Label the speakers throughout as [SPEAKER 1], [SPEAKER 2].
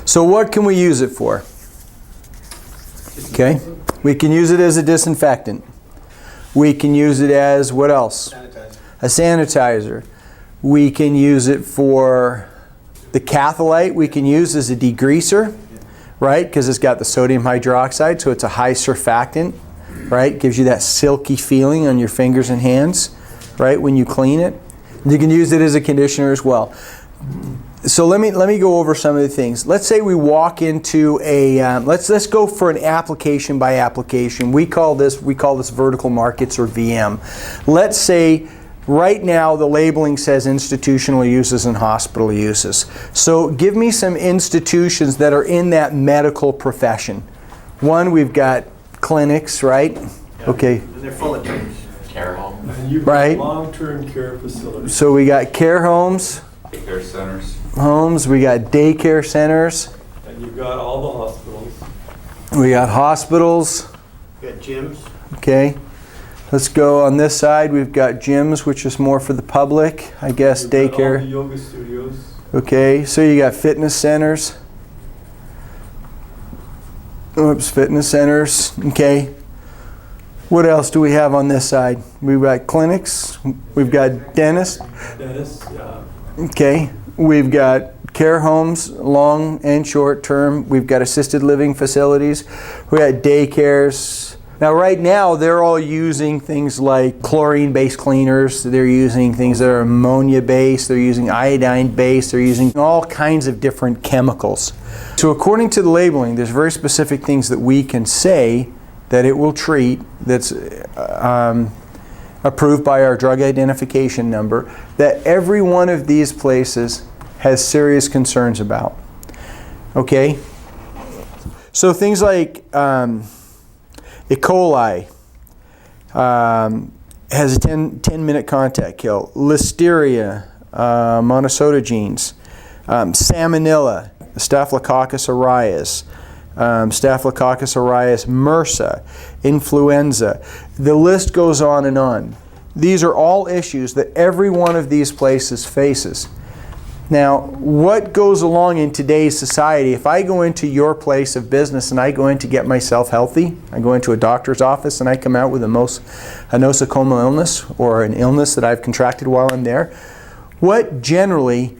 [SPEAKER 1] So what can we use it for? Okay, we can use it as a disinfectant. We can use it as, what else?
[SPEAKER 2] Sanitizer.
[SPEAKER 1] A sanitizer. We can use it for the catholite. We can use as a degreaser, right? Because it's got the sodium hydroxide, so it's a high surfactant, right? Gives you that silky feeling on your fingers and hands, right, when you clean it. You can use it as a conditioner as well. So let me go over some of the things. Let's say we walk into a let's go for an application by application. We call this vertical markets, or VM. Let's say right now the labeling says institutional uses and hospital uses. So give me some institutions that are in that medical profession. One, we've got clinics, right?
[SPEAKER 2] Yeah.
[SPEAKER 1] Okay.
[SPEAKER 2] And they're full of things. Care home.
[SPEAKER 3] And you've got
[SPEAKER 1] Right.
[SPEAKER 3] long-term care facilities.
[SPEAKER 1] So we got care homes.
[SPEAKER 4] Daycare centers.
[SPEAKER 1] We got daycare centers,
[SPEAKER 3] And you've got all the hospitals.
[SPEAKER 1] we got hospitals.
[SPEAKER 2] You got gyms.
[SPEAKER 1] Okay, let's go on this side. We've got gyms, which is more for the public, I guess.
[SPEAKER 3] You've got all the
[SPEAKER 1] Daycare.
[SPEAKER 3] yoga studios.
[SPEAKER 1] Okay, so you got fitness centers. Oops, fitness centers. Okay. What else do we have on this side? We've got clinics. We've got dentists.
[SPEAKER 3] Dentists, yeah.
[SPEAKER 1] Okay. We've got care homes, long and short term. We've got assisted living facilities. We got daycares. Now, right now, they're all using things like chlorine-based cleaners. They're using things that are ammonia-based. They're using iodine-based. They're using all kinds of different chemicals. So according to the labeling, there's very specific things that we can say that it will treat, that's approved by our drug identification number, that every one of these places has serious concerns about. Okay? So things like E. coli has a 10-minute contact kill. Listeria, monocytogenes, Salmonella, Staphylococcus aureus, Staphylococcus aureus MRSA, influenza. The list goes on and on. These are all issues that every one of these places faces. Now, what goes along in today's society, if I go into your place of business and I go in to get myself healthy, I go into a doctor's office and I come out with a nosocomial illness or an illness that I've contracted while I'm there, what generally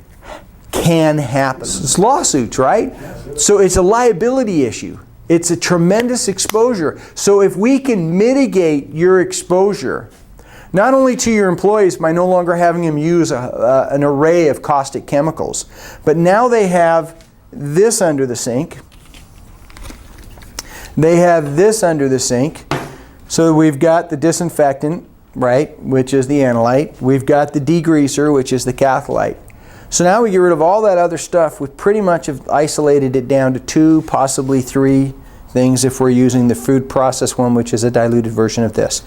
[SPEAKER 1] can happen? It's lawsuits, right? So it's a liability issue. It's a tremendous exposure. So if we can mitigate your exposure, not only to your employees by no longer having them use an array of caustic chemicals, but now they have this under the sink. They have this under the sink. So we've got the disinfectant, right, which is the analyte. We've got the degreaser, which is the catholite. So now we get rid of all that other stuff. We pretty much have isolated it down to 2, possibly 3 things if we're using the food process one, which is a diluted version of this.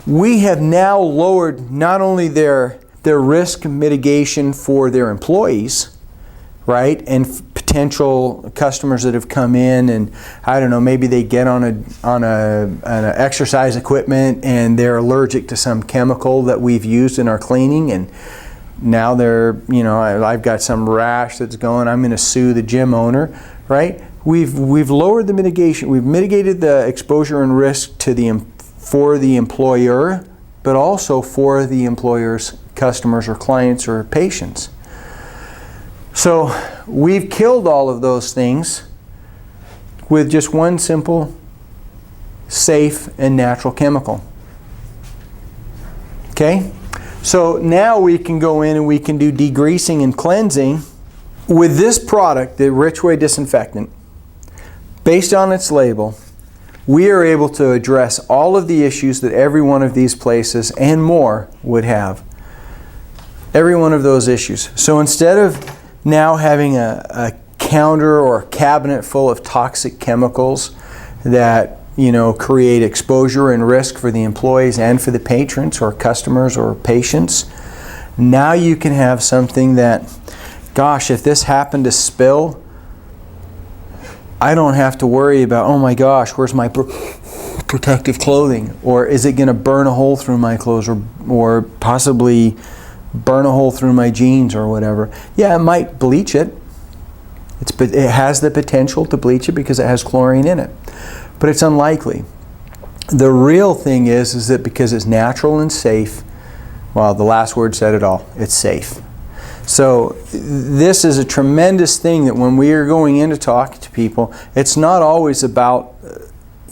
[SPEAKER 1] We have now lowered not only their risk mitigation for their employees, right, and potential customers that have come in and, I don't know, maybe they get on an exercise equipment and they're allergic to some chemical that we've used in our cleaning, and now they're, I've got some rash that's going, I'm going to sue the gym owner, right? We've lowered the mitigation. We've mitigated the exposure and risk to for the employer, but also for the employer's customers or clients or patients. So we've killed all of those things with just one simple, safe, and natural chemical. Okay? So now we can go in and we can do degreasing and cleansing with this product, the Richway disinfectant. Based on its label, we are able to address all of the issues that every one of these places and more would have. Every one of those issues. So instead of now having a counter or a cabinet full of toxic chemicals that create exposure and risk for the employees and for the patrons or customers or patients, now you can have something that, gosh, if this happened to spill, I don't have to worry about, oh my gosh, where's my protective clothing? Or is it going to burn a hole through my clothes or possibly burn a hole through my jeans or whatever? Yeah, it might bleach it. It has the potential to bleach it because it has chlorine in it, but it's unlikely. The real thing is that because it's natural and safe, well, the last word said it all, it's safe. So this is a tremendous thing that when we are going in to talk to people, it's not always about,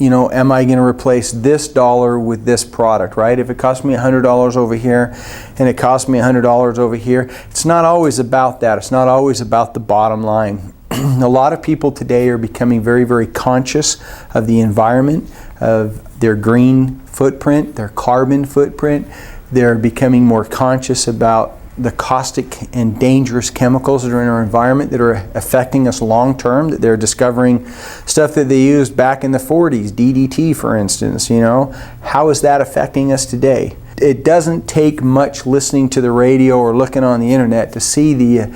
[SPEAKER 1] am I going to replace this dollar with this product, right? If it costs me $100 over here and it costs me $100 over here, it's not always about that. It's not always about the bottom line. A lot of people today are becoming very, very conscious of the environment, of their green footprint, their carbon footprint. They're becoming more conscious about the caustic and dangerous chemicals that are in our environment that are affecting us long term, that they're discovering stuff that they used back in the 40s, DDT for instance, How is that affecting us today? It doesn't take much listening to the radio or looking on the internet to see the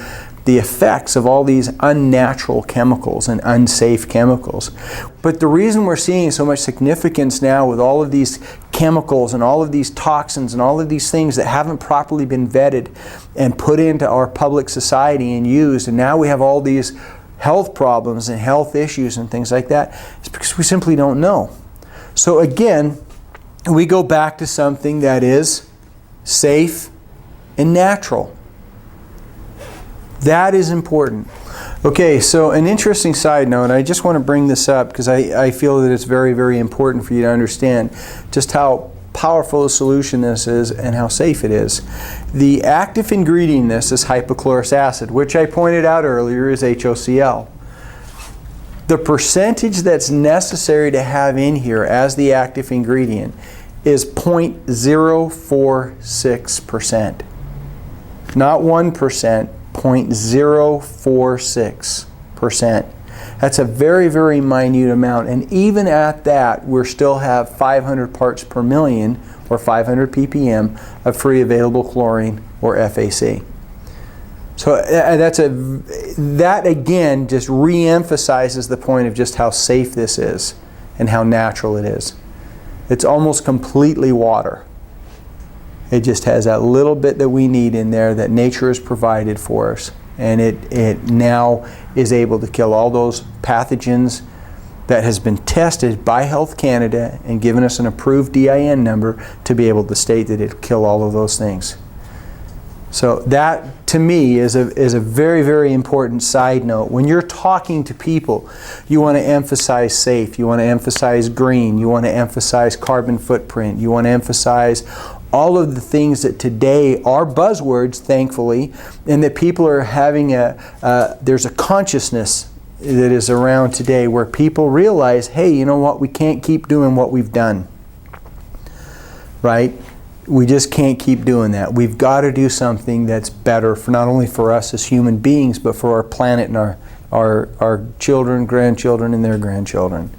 [SPEAKER 1] effects of all these unnatural chemicals and unsafe chemicals. But the reason we're seeing so much significance now with all of these chemicals and all of these toxins and all of these things that haven't properly been vetted and put into our public society and used, and now we have all these health problems and health issues and things like that, it's because we simply don't know. So again, we go back to something that is safe and natural. That is important. Okay, so an interesting side note, I just want to bring this up because I feel that it's very, very important for you to understand just how powerful a solution this is and how safe it is. The active ingredient in this is hypochlorous acid, which I pointed out earlier is HOCl. The percentage that's necessary to have in here as the active ingredient is 0.046%. Not 1%. 0.046%. That's a very, very minute amount, and even at that, we still have 500 parts per million, or 500 ppm, of free available chlorine, or FAC. So that again just re-emphasizes the point of just how safe this is and how natural it is. It's almost completely water. It just has that little bit that we need in there that nature has provided for us. And it now is able to kill all those pathogens that has been tested by Health Canada and given us an approved DIN number to be able to state that it kill all of those things. So that, to me, is a very, very important side note. When you're talking to people, you want to emphasize safe, you want to emphasize green, you want to emphasize carbon footprint, you want to emphasize all of the things that today are buzzwords, thankfully, and that people are having there's a consciousness that is around today where people realize, hey, you know what, we can't keep doing what we've done, right? We just can't keep doing that. We've got to do something that's better for not only for us as human beings, but for our planet and our children, grandchildren, and their grandchildren.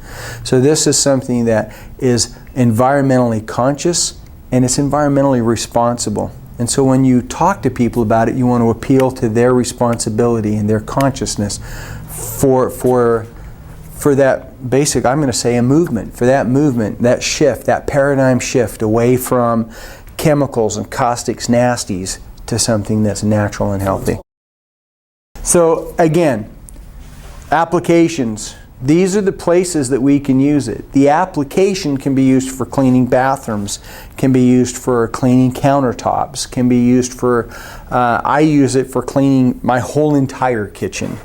[SPEAKER 1] So this is something that is environmentally conscious, and it's environmentally responsible. And so when you talk to people about it, you want to appeal to their responsibility and their consciousness for that basic, I'm going to say, a movement, for that movement, that shift, that paradigm shift away from chemicals and caustics, nasties, to something that's natural and healthy. So again, applications. These are the places that we can use it. The application can be used for cleaning bathrooms, can be used for cleaning countertops, can be used for, I use it for cleaning my whole entire kitchen.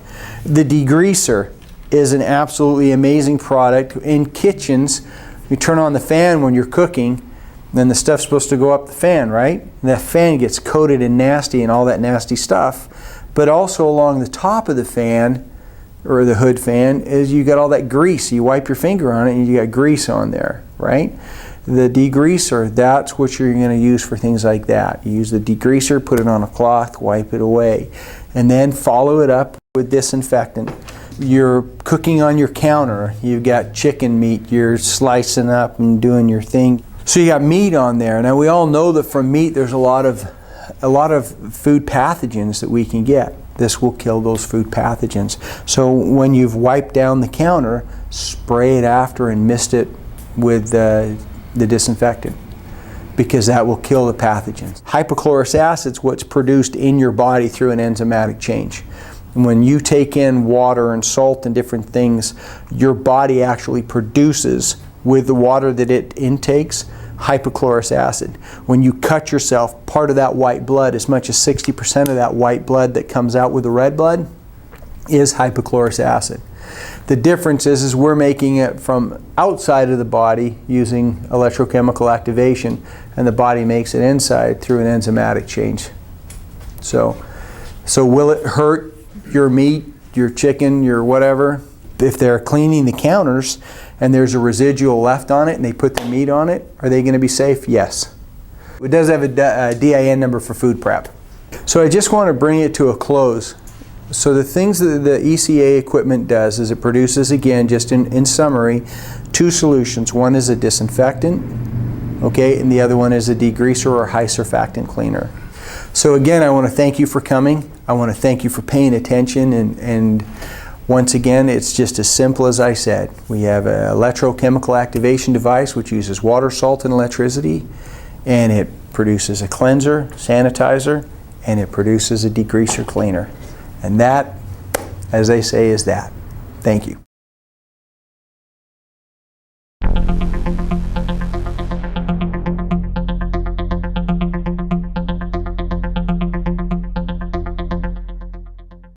[SPEAKER 1] The degreaser is an absolutely amazing product. In kitchens, you turn on the fan when you're cooking, then the stuff's supposed to go up the fan, right? And that fan gets coated in nasty and all that nasty stuff. But also along the top of the fan, or the hood fan, is you got all that grease. You wipe your finger on it and you got grease on there, right? The degreaser, that's what you're going to use for things like that. You use the degreaser, put it on a cloth, wipe it away, and then follow it up with disinfectant. You're cooking on your counter, you've got chicken meat, you're slicing up and doing your thing. So you got meat on there. Now we all know that from meat there's a lot of food pathogens that we can get. This will kill those food pathogens. So when you've wiped down the counter, spray it after and mist it with the disinfectant, because that will kill the pathogens. Hypochlorous acid is what's produced in your body through an enzymatic change. When you take in water and salt and different things, your body actually produces, with the water that it intakes, hypochlorous acid. When you cut yourself, part of that white blood, as much as 60% of that white blood that comes out with the red blood, is hypochlorous acid. The difference is we're making it from outside of the body using electrochemical activation, and the body makes it inside through an enzymatic change. So will it hurt your meat, your chicken, your whatever? If they're cleaning the counters and there's a residual left on it and they put the meat on it, are they going to be safe? Yes. It does have a DIN number for food prep. So I just want to bring it to a close. So the things that the ECA equipment does is it produces, again, just in summary, two solutions. One is a disinfectant, okay, and the other one is a degreaser or high surfactant cleaner. So again, I want to thank you for coming. I want to thank you for paying attention, and once again, it's just as simple as I said. We have an electrochemical activation device which uses water, salt, and electricity, and it produces a cleanser, sanitizer, and it produces a degreaser cleaner. And that, as they say, is that. Thank you.